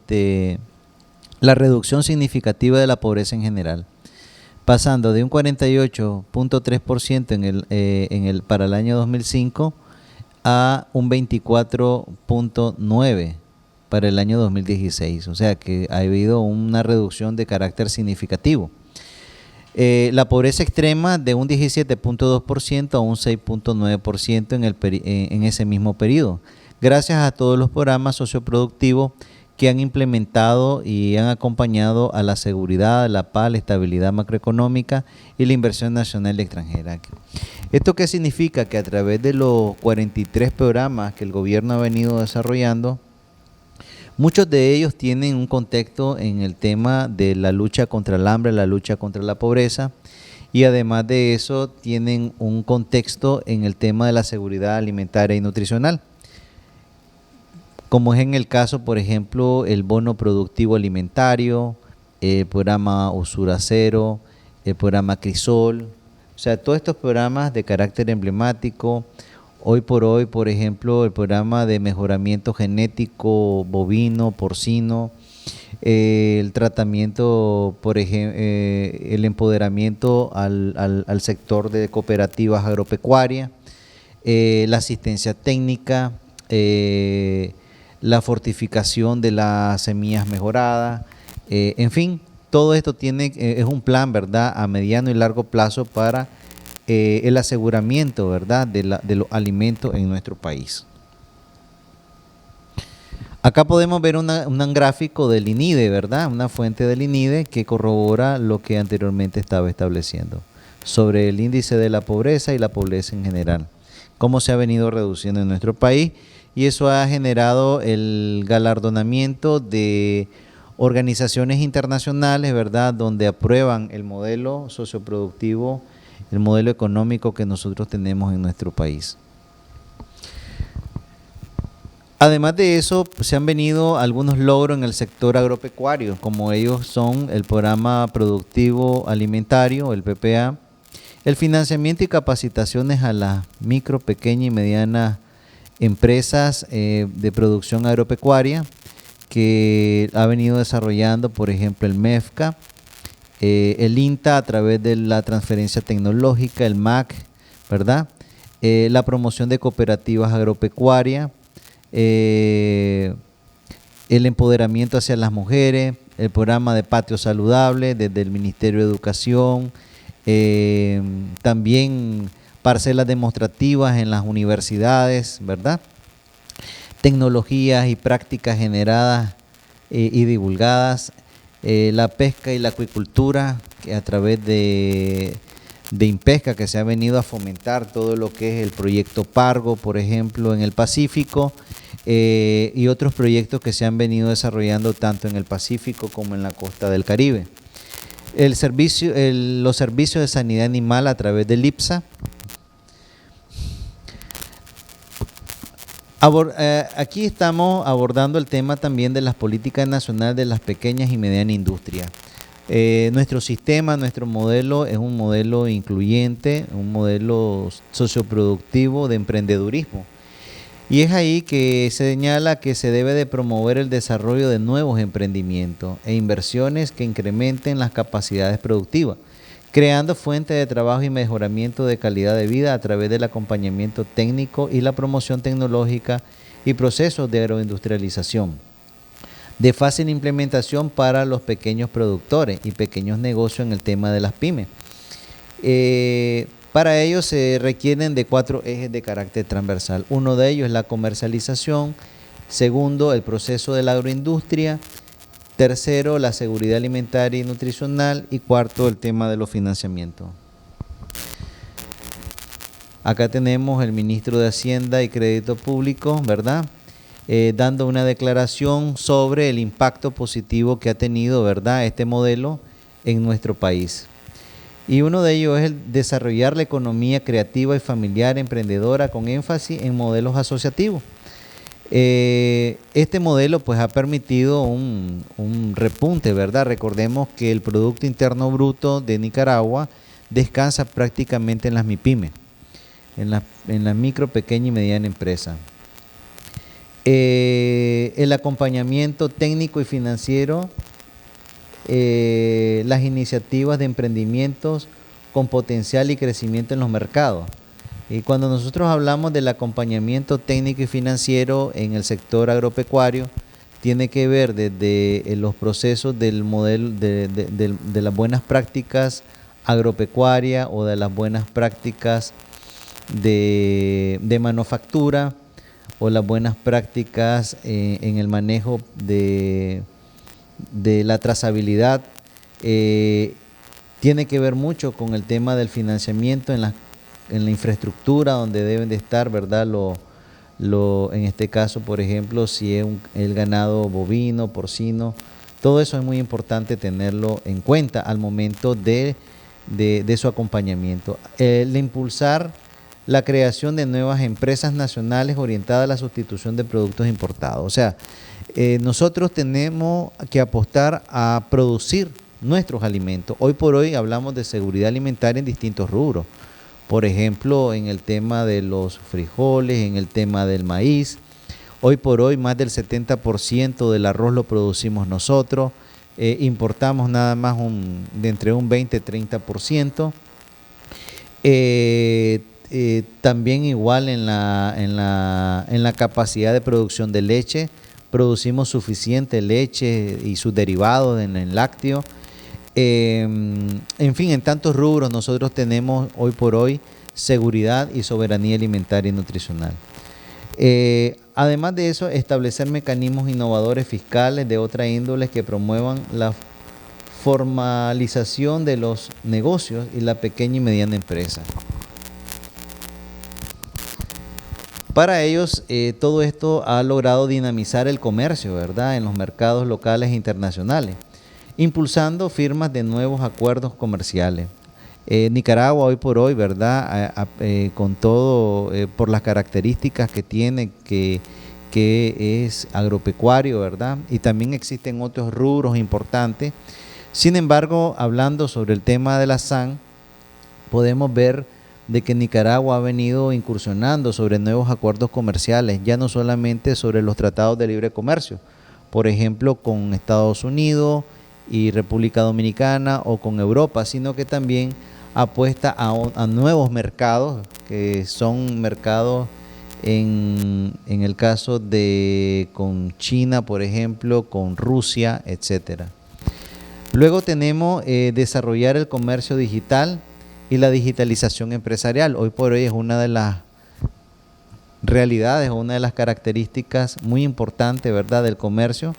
A: la reducción significativa de la pobreza en general, pasando de un 48.3% para el año 2005 a un 24.9% para el año 2016, o sea que ha habido una reducción de carácter significativo. La pobreza extrema de un 17.2% a un 6.9% en ese mismo periodo, gracias a todos los programas socioproductivos que han implementado y han acompañado a la seguridad, la paz, la estabilidad macroeconómica y la inversión nacional y extranjera. ¿Esto qué significa? Que a través de los 43 programas que el gobierno ha venido desarrollando, muchos de ellos tienen un contexto en el tema de la lucha contra el hambre, la lucha contra la pobreza, y además de eso tienen un contexto en el tema de la seguridad alimentaria y nutricional, como es en el caso, por ejemplo, el bono productivo alimentario, el programa Usura Cero, el programa Crisol, o sea, todos estos programas de carácter emblemático. Hoy por hoy, por ejemplo, el programa de mejoramiento genético bovino, porcino, el tratamiento, por ejemplo, el empoderamiento al sector de cooperativas agropecuarias, la asistencia técnica, la fortificación de las semillas mejoradas, en fin, todo esto es un plan, ¿verdad?, a mediano y largo plazo para el aseguramiento, ¿verdad?, de los alimentos en nuestro país. Acá podemos ver un gráfico del INIDE, ¿verdad?, una fuente del INIDE que corrobora lo que anteriormente estaba estableciendo sobre el índice de la pobreza y la pobreza en general, cómo se ha venido reduciendo en nuestro país, y eso ha generado el galardonamiento de organizaciones internacionales, ¿verdad?, donde aprueban el modelo socioproductivo, el modelo económico que nosotros tenemos en nuestro país. Además de eso, se han venido algunos logros en el sector agropecuario, como ellos son el Programa Productivo Alimentario, el PPA, el financiamiento y capacitaciones a las micro, pequeñas y medianas empresas de producción agropecuaria que ha venido desarrollando, por ejemplo, el MEFCA, el INTA a través de la transferencia tecnológica, el MAC, ¿verdad? La promoción de cooperativas agropecuarias, el empoderamiento hacia las mujeres, el programa de patio saludable desde el Ministerio de Educación, también parcelas demostrativas en las universidades, ¿verdad? Tecnologías y prácticas generadas y divulgadas, la pesca y la acuicultura, que a través de Impesca, que se ha venido a fomentar todo lo que es el proyecto Pargo, por ejemplo, en el Pacífico, y otros proyectos que se han venido desarrollando tanto en el Pacífico como en la costa del Caribe. Los servicios de sanidad animal a través del IPSA. Aquí estamos abordando el tema también de las políticas nacionales de las pequeñas y medianas industrias. Nuestro sistema, nuestro modelo es un modelo incluyente, un modelo socioproductivo de emprendedurismo. Y es ahí que se señala que se debe de promover el desarrollo de nuevos emprendimientos e inversiones que incrementen las capacidades productivas, creando fuentes de trabajo y mejoramiento de calidad de vida a través del acompañamiento técnico y la promoción tecnológica y procesos de agroindustrialización, de fácil implementación para los pequeños productores y pequeños negocios en el tema de las pymes. Para ello se requieren de 4 ejes de carácter transversal. Uno de ellos es la comercialización, segundo, el proceso de la agroindustria, tercero, la seguridad alimentaria y nutricional, y cuarto, el tema de los financiamientos. Acá tenemos el ministro de Hacienda y Crédito Público, ¿verdad? dando una declaración sobre el impacto positivo que ha tenido, ¿verdad?, este modelo en nuestro país. Y uno de ellos es el desarrollar la economía creativa y familiar emprendedora con énfasis en modelos asociativos. Este modelo pues ha permitido un repunte, ¿verdad? Recordemos que el Producto Interno Bruto de Nicaragua descansa prácticamente en las MIPYME, en la micro, pequeña y mediana empresa. El acompañamiento técnico y financiero, las iniciativas de emprendimientos con potencial y crecimiento en los mercados. Y cuando nosotros hablamos del acompañamiento técnico y financiero en el sector agropecuario, tiene que ver desde los procesos del modelo de las buenas prácticas agropecuarias o de las buenas prácticas de manufactura o las buenas prácticas en el manejo de la trazabilidad. Tiene que ver mucho con el tema del financiamiento en la infraestructura donde deben de estar, ¿verdad? En este caso, por ejemplo, si es el ganado bovino, porcino, todo eso es muy importante tenerlo en cuenta al momento de su acompañamiento. El impulsar la creación de nuevas empresas nacionales orientadas a la sustitución de productos importados. O sea, nosotros tenemos que apostar a producir nuestros alimentos. Hoy por hoy hablamos de seguridad alimentaria en distintos rubros. Por ejemplo, en el tema de los frijoles, en el tema del maíz. Hoy por hoy más del 70% del arroz lo producimos nosotros. Importamos nada más de entre un 20-30%. También igual en la capacidad de producción de leche. Producimos suficiente leche y sus derivados en el lácteo. En fin, en tantos rubros nosotros tenemos hoy por hoy seguridad y soberanía alimentaria y nutricional. Además de eso, establecer mecanismos innovadores fiscales de otra índole que promuevan la formalización de los negocios y la pequeña y mediana empresa. Para ellos, todo esto ha logrado dinamizar el comercio, ¿verdad?, en los mercados locales e internacionales, impulsando firmas de nuevos acuerdos comerciales. Nicaragua hoy por hoy, ¿verdad?, con todo, por las características que tiene, que es agropecuario, ¿verdad?, y también existen otros rubros importantes. Sin embargo, hablando sobre el tema de la SAN, podemos ver de que Nicaragua ha venido incursionando sobre nuevos acuerdos comerciales, ya no solamente sobre los tratados de libre comercio, por ejemplo, con Estados Unidos y República Dominicana o con Europa, sino que también apuesta a nuevos mercados, que son mercados en el caso de con China, por ejemplo, con Rusia, etcétera. Luego tenemos desarrollar el comercio digital y la digitalización empresarial. Hoy por hoy es una de las realidades, una de las características muy importantes, ¿verdad?, del comercio.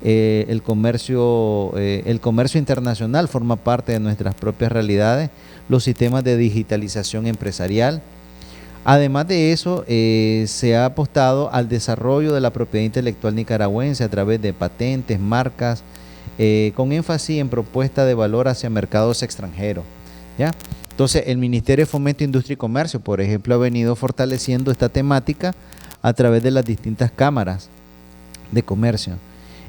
A: El comercio internacional forma parte de nuestras propias realidades, los sistemas de digitalización empresarial. Además de eso, se ha apostado al desarrollo de la propiedad intelectual nicaragüense a través de patentes, marcas, con énfasis en propuesta de valor hacia mercados extranjeros, ¿ya? Entonces, el Ministerio de Fomento, Industria y Comercio, por ejemplo, ha venido fortaleciendo esta temática a través de las distintas cámaras de comercio.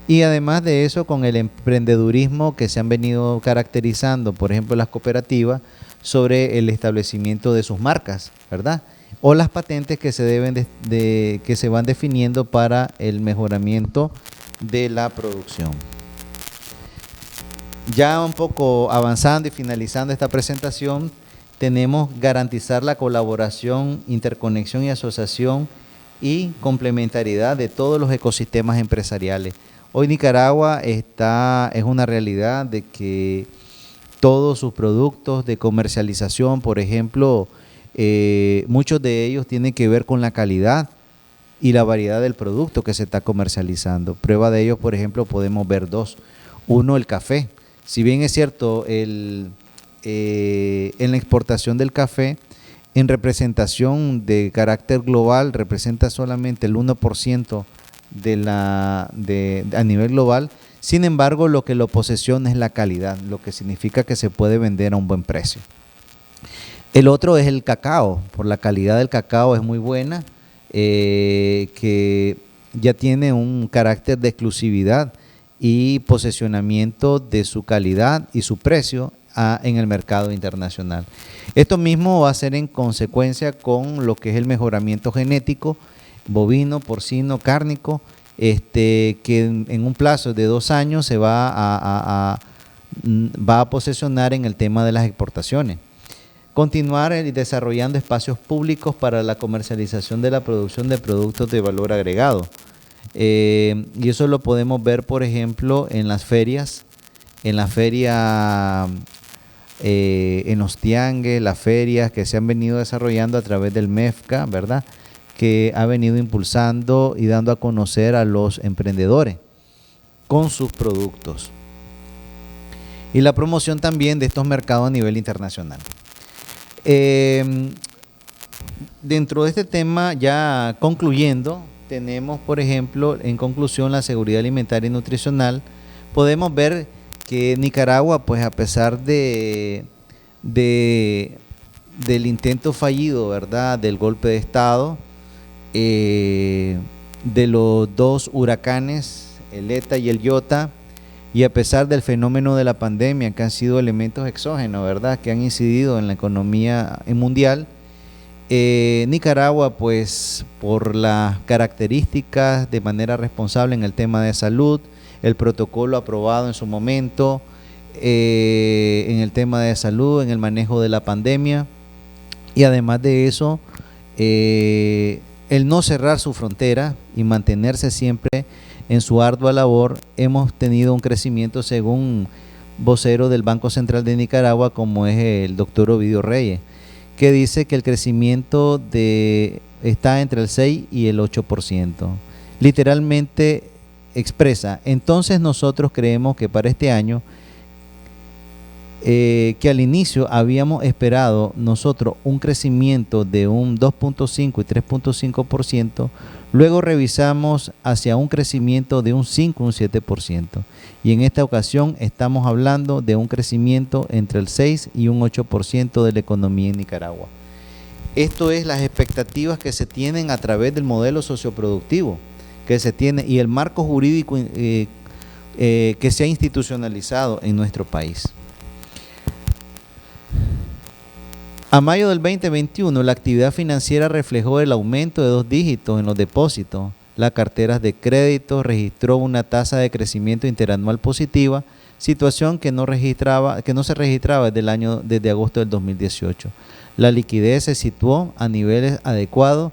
A: Y además de eso, con el emprendedurismo que se han venido caracterizando, por ejemplo, las cooperativas, sobre el establecimiento de sus marcas, ¿verdad?, o las patentes que que se van definiendo para el mejoramiento de la producción. Ya un poco avanzando y finalizando esta presentación, tenemos garantizar la colaboración, interconexión y asociación y complementariedad de todos los ecosistemas empresariales. Hoy Nicaragua es una realidad de que todos sus productos de comercialización, por ejemplo, muchos de ellos tienen que ver con la calidad y la variedad del producto que se está comercializando. Prueba de ello, por ejemplo, podemos ver dos. Uno, el café. Si bien es cierto, en la exportación del café, en representación de carácter global, representa solamente el 1% a nivel global. Sin embargo, lo que lo posesiona es la calidad, lo que significa que se puede vender a un buen precio. El otro es el cacao, por la calidad del cacao es muy buena, que ya tiene un carácter de exclusividad y posesionamiento de su calidad y su precio en el mercado internacional. Esto mismo va a ser en consecuencia con lo que es el mejoramiento genético, bovino, porcino, cárnico, que en un plazo de 2 años se va a posesionar en el tema de las exportaciones. Continuar desarrollando espacios públicos para la comercialización de la producción de productos de valor agregado. Y eso lo podemos ver, por ejemplo, en las ferias, en los tiangues, las ferias que se han venido desarrollando a través del MEFCA, ¿verdad?, que ha venido impulsando y dando a conocer a los emprendedores con sus productos. Y la promoción también de estos mercados a nivel internacional. Dentro de este tema, ya concluyendo, tenemos, por ejemplo, en conclusión, la seguridad alimentaria y nutricional. Podemos ver que Nicaragua, pues a pesar del intento fallido, ¿verdad?, del golpe de Estado, de los 2 huracanes, el ETA y el IOTA, y a pesar del fenómeno de la pandemia, que han sido elementos exógenos, ¿verdad?, que han incidido en la economía mundial, Nicaragua, pues por las características de manera responsable en el tema de salud, el protocolo aprobado en su momento en el tema de salud, en el manejo de la pandemia, y además de eso, el no cerrar su frontera y mantenerse siempre en su ardua labor, hemos tenido un crecimiento, según vocero del Banco Central de Nicaragua, como es el doctor Ovidio Reyes, que dice que el crecimiento está entre el 6 y el 8%. Literalmente expresa, entonces nosotros creemos que para este año, que al inicio habíamos esperado nosotros un crecimiento de un 2.5 y 3.5%, luego revisamos hacia un crecimiento de un 5 y un 7%, y en esta ocasión estamos hablando de un crecimiento entre el 6 y un 8% de la economía en Nicaragua. Esto es las expectativas que se tienen a través del modelo socioproductivo que se tiene y el marco jurídico que se ha institucionalizado en nuestro país. A mayo del 2021, la actividad financiera reflejó el aumento de 2 dígitos en los depósitos. Las carteras de crédito registró una tasa de crecimiento interanual positiva, situación que no se registraba desde agosto del 2018. La liquidez se situó a niveles adecuados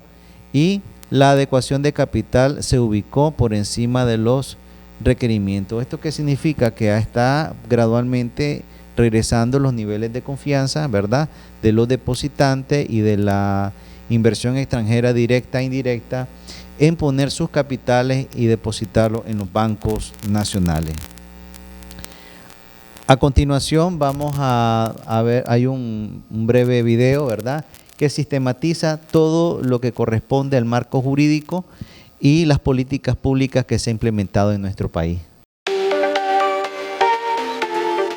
A: y la adecuación de capital se ubicó por encima de los requerimientos. ¿Esto qué significa? Que está gradualmente regresando los niveles de confianza, ¿verdad?, de los depositantes y de la inversión extranjera directa e indirecta en poner sus capitales y depositarlos en los bancos nacionales. A continuación vamos a ver, hay un breve video, ¿verdad?, que sistematiza todo lo que corresponde al marco jurídico y las políticas públicas que se han implementado en nuestro país.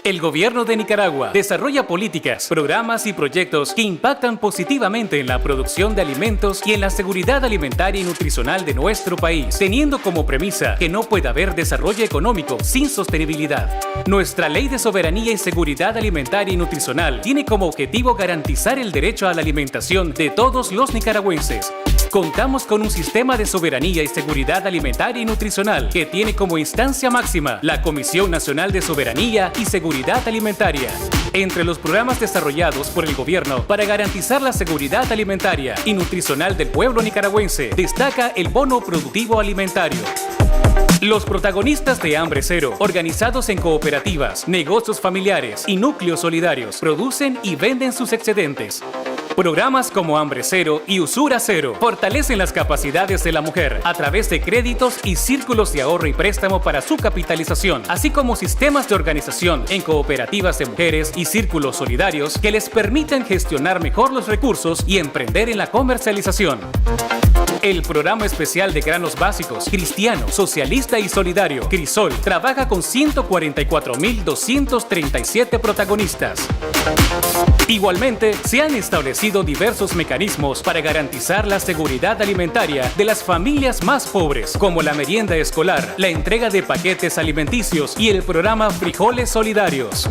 B: El gobierno de Nicaragua desarrolla políticas, programas y proyectos que impactan positivamente en la producción de alimentos y en la seguridad alimentaria y nutricional de nuestro país, teniendo como premisa que no puede haber desarrollo económico sin sostenibilidad. Nuestra Ley de Soberanía y Seguridad Alimentaria y Nutricional tiene como objetivo garantizar el derecho a la alimentación de todos los nicaragüenses. Contamos con un sistema de soberanía y seguridad alimentaria y nutricional que tiene como instancia máxima la Comisión Nacional de Soberanía y Seguridad Alimentaria. Entre los programas desarrollados por el gobierno para garantizar la seguridad alimentaria y nutricional del pueblo nicaragüense, destaca el Bono Productivo Alimentario. Los protagonistas de Hambre Cero, organizados en cooperativas, negocios familiares y núcleos solidarios, producen y venden sus excedentes. Programas como Hambre Cero y Usura Cero fortalecen las capacidades de la mujer a través de créditos y círculos de ahorro y préstamo para su capitalización, así como sistemas de organización en cooperativas de mujeres y círculos solidarios que les permitan gestionar mejor los recursos y emprender en la comercialización. El Programa Especial de Granos Básicos, Cristiano, Socialista y Solidario, Crisol, trabaja con 144.237 protagonistas. Igualmente, se han establecido diversos mecanismos para garantizar la seguridad alimentaria de las familias más pobres, como la merienda escolar, la entrega de paquetes alimenticios y el programa Frijoles Solidarios.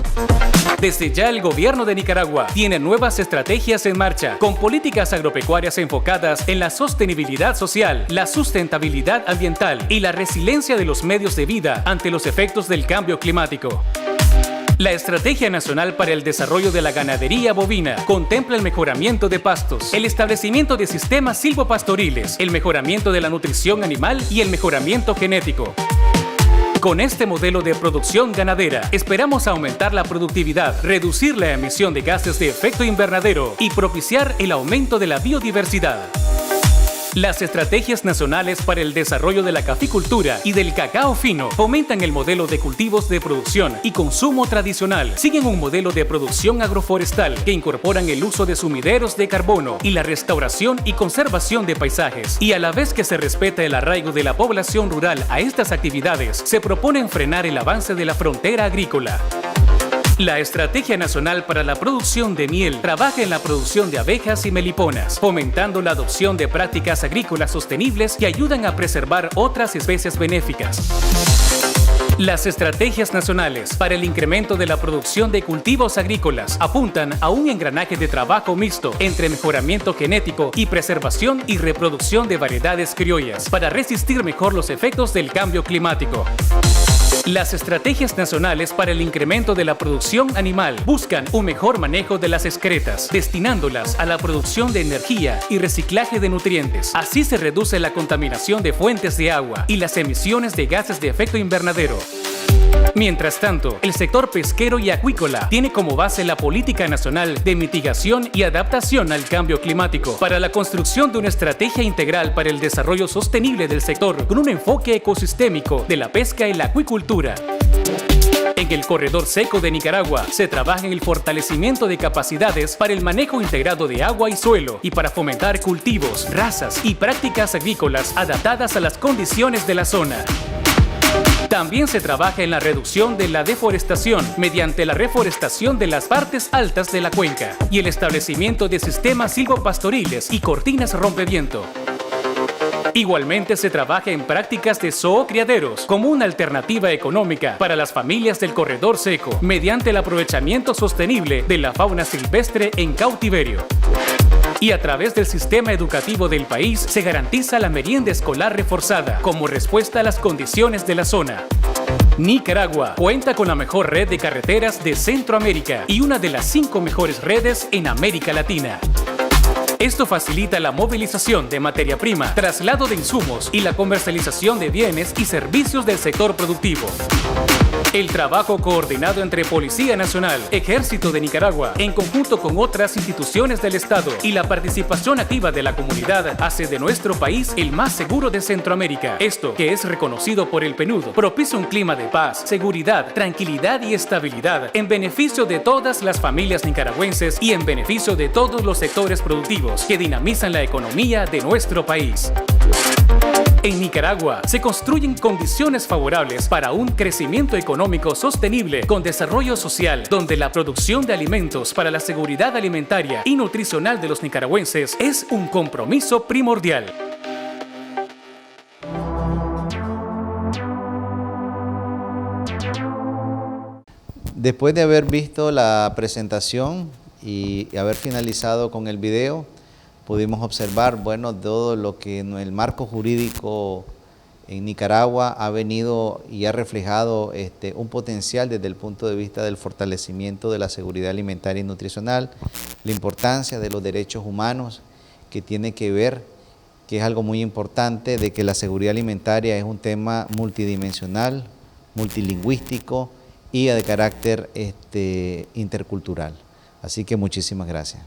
B: Desde ya el gobierno de Nicaragua tiene nuevas estrategias en marcha, con políticas agropecuarias enfocadas en la sostenibilidad social, la sustentabilidad ambiental y la resiliencia de los medios de vida ante los efectos del cambio climático. La Estrategia Nacional para el Desarrollo de la Ganadería Bovina contempla el mejoramiento de pastos, el establecimiento de sistemas silvopastoriles, el mejoramiento de la nutrición animal y el mejoramiento genético. Con este modelo de producción ganadera, esperamos aumentar la productividad, reducir la emisión de gases de efecto invernadero y propiciar el aumento de la biodiversidad. Las estrategias nacionales para el desarrollo de la caficultura y del cacao fino fomentan el modelo de cultivos de producción y consumo tradicional. Siguen un modelo de producción agroforestal que incorporan el uso de sumideros de carbono y la restauración y conservación de paisajes. Y a la vez que se respeta el arraigo de la población rural a estas actividades, se proponen frenar el avance de la frontera agrícola. La Estrategia Nacional para la Producción de Miel trabaja en la producción de abejas y meliponas, fomentando la adopción de prácticas agrícolas sostenibles que ayudan a preservar otras especies benéficas. Las estrategias nacionales para el incremento de la producción de cultivos agrícolas apuntan a un engranaje de trabajo mixto entre mejoramiento genético y preservación y reproducción de variedades criollas para resistir mejor los efectos del cambio climático. Las estrategias nacionales para el incremento de la producción animal buscan un mejor manejo de las excretas, destinándolas a la producción de energía y reciclaje de nutrientes. Así se reduce la contaminación de fuentes de agua y las emisiones de gases de efecto invernadero. Mientras tanto, el sector pesquero y acuícola tiene como base la Política Nacional de Mitigación y Adaptación al Cambio Climático para la construcción de una estrategia integral para el desarrollo sostenible del sector con un enfoque ecosistémico de la pesca y la acuicultura. En el corredor seco de Nicaragua se trabaja en el fortalecimiento de capacidades para el manejo integrado de agua y suelo y para fomentar cultivos, razas y prácticas agrícolas adaptadas a las condiciones de la zona. También se trabaja en la reducción de la deforestación mediante la reforestación de las partes altas de la cuenca y el establecimiento de sistemas silvopastoriles y cortinas rompeviento. Igualmente se trabaja en prácticas de zoocriaderos como una alternativa económica para las familias del corredor seco mediante el aprovechamiento sostenible de la fauna silvestre en cautiverio. Y a través del sistema educativo del país se garantiza la merienda escolar reforzada como respuesta a las condiciones de la zona. Nicaragua cuenta con la mejor red de carreteras de Centroamérica y una de las 5 mejores redes en América Latina. Esto facilita la movilización de materia prima, traslado de insumos y la comercialización de bienes y servicios del sector productivo. El trabajo coordinado entre Policía Nacional, Ejército de Nicaragua, en conjunto con otras instituciones del Estado y la participación activa de la comunidad hace de nuestro país el más seguro de Centroamérica. Esto, que es reconocido por el PNUD, propicia un clima de paz, seguridad, tranquilidad y estabilidad en beneficio de todas las familias nicaragüenses y en beneficio de todos los sectores productivos que dinamizan la economía de nuestro país. En Nicaragua se construyen condiciones favorables para un crecimiento económico sostenible con desarrollo social, donde la producción de alimentos para la seguridad alimentaria y nutricional de los nicaragüenses es un compromiso primordial.
A: Después de haber visto la presentación y haber finalizado con el video, pudimos observar, bueno, todo lo que en el marco jurídico en Nicaragua ha venido y ha reflejado un potencial desde el punto de vista del fortalecimiento de la seguridad alimentaria y nutricional, la importancia de los derechos humanos que tiene que ver, que es algo muy importante, de que la seguridad alimentaria es un tema multidimensional, multilingüístico y de carácter intercultural. Así que muchísimas gracias.